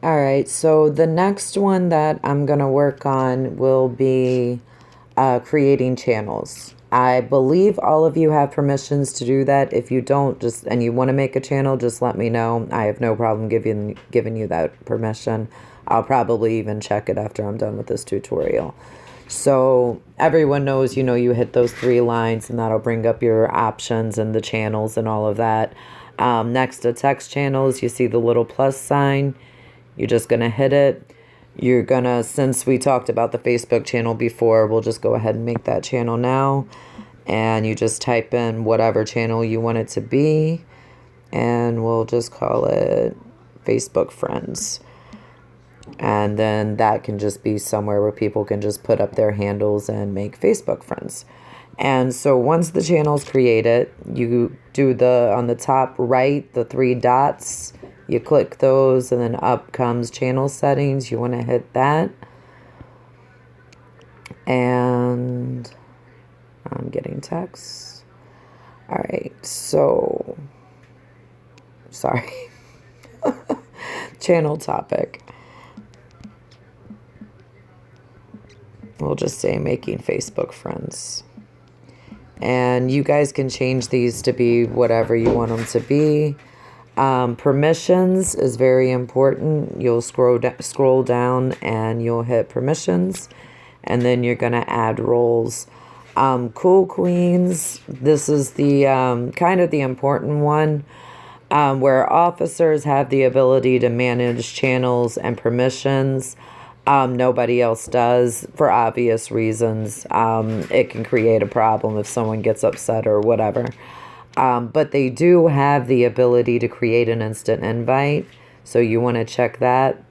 All right, so the next one that I'm going to work on will be creating channels. I believe all of you have permissions to do that. If you don't, just and you want to make a channel, just let me know. I have no problem giving you that permission. I'll probably even check it after I'm done with this tutorial. So everyone knows, you hit those 3 lines and that'll bring up your options and the channels and all of that. Next to text channels, you see the little plus sign. You're just going to hit it. You're going to, since we talked about the Facebook channel before, we'll just go ahead and make that channel now. And you just type in whatever channel you want it to be. And we'll just call it Facebook Friends. And then that can just be somewhere where people can just put up their handles and make Facebook friends. And so once the channel's created, you do on the top right, the 3 dots. You click those and then up comes channel settings. You want to hit that. And I'm getting texts. All right, so sorry. Channel topic. We'll just say making Facebook friends. And you guys can change these to be whatever you want them to be. Permissions is very important. You'll scroll down and you'll hit permissions. And then you're going to add roles. Cool Queens, this is the kind of the important one. Where officers have the ability to manage channels and permissions. Nobody else does for obvious reasons. It can create a problem if someone gets upset or whatever. But they do have the ability to create an instant invite. So you want to check that.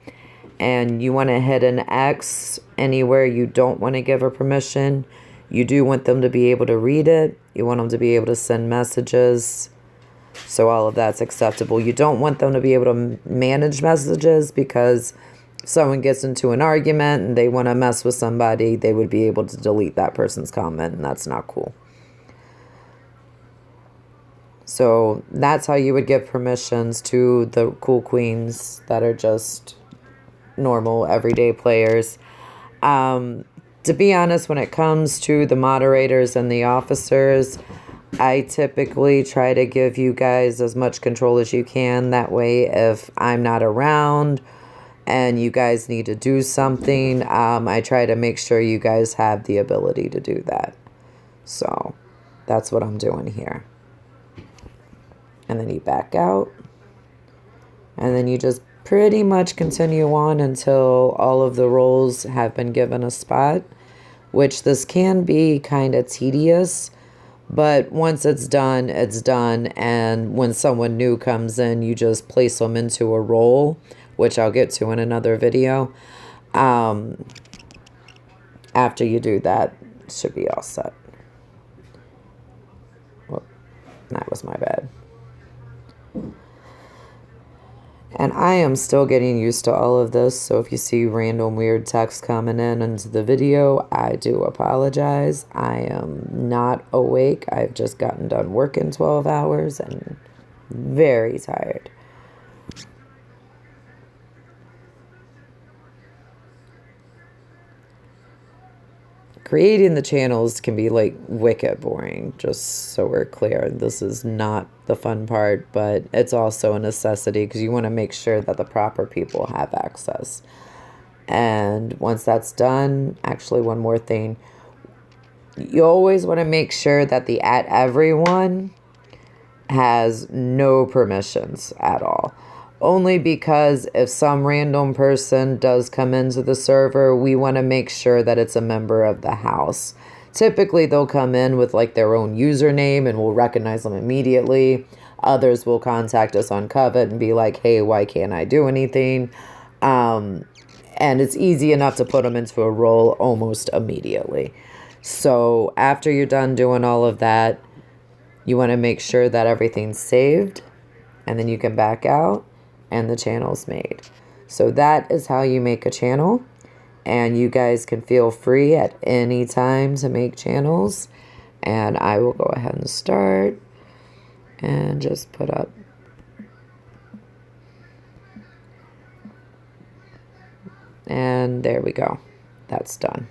And you want to hit an X anywhere you don't want to give a permission. You do want them to be able to read it. You want them to be able to send messages. So all of that's acceptable. You don't want them to be able to manage messages because if someone gets into an argument and they want to mess with somebody, they would be able to delete that person's comment, and that's not cool. So that's how you would give permissions to the Cool Queens that are just normal, everyday players. To be honest, when it comes to the moderators and the officers, I typically try to give you guys as much control as you can. That way, if I'm not around and you guys need to do something, I try to make sure you guys have the ability to do that. So that's what I'm doing here. And then you back out. And then you just pretty much continue on until all of the roles have been given a spot, which this can be kind of tedious. But once it's done, it's done. And when someone new comes in, you just place them into a role, which I'll get to in another video. After you do that, it should be all set. Well, that was my bad. And I am still getting used to all of this, so if you see random weird text coming in into the video, I do apologize. I am not awake. I've just gotten done working 12 hours and very tired. Creating the channels can be like wicked boring, just so we're clear. This is not the fun part, but it's also a necessity because you want to make sure that the proper people have access. And once that's done, actually one more thing, you always want to make sure that the @everyone has no permissions at all. Only because if some random person does come into the server, we want to make sure that it's a member of the house. Typically, they'll come in with like their own username and we'll recognize them immediately. Others will contact us on Covet and be like, hey, why can't I do anything? And it's easy enough to put them into a role almost immediately. So after you're done doing all of that, you want to make sure that everything's saved, and then you can back out and the channel's made. So that is how you make a channel, and you guys can feel free at any time to make channels. And I will go ahead and start and just put up. And there we go. That's done.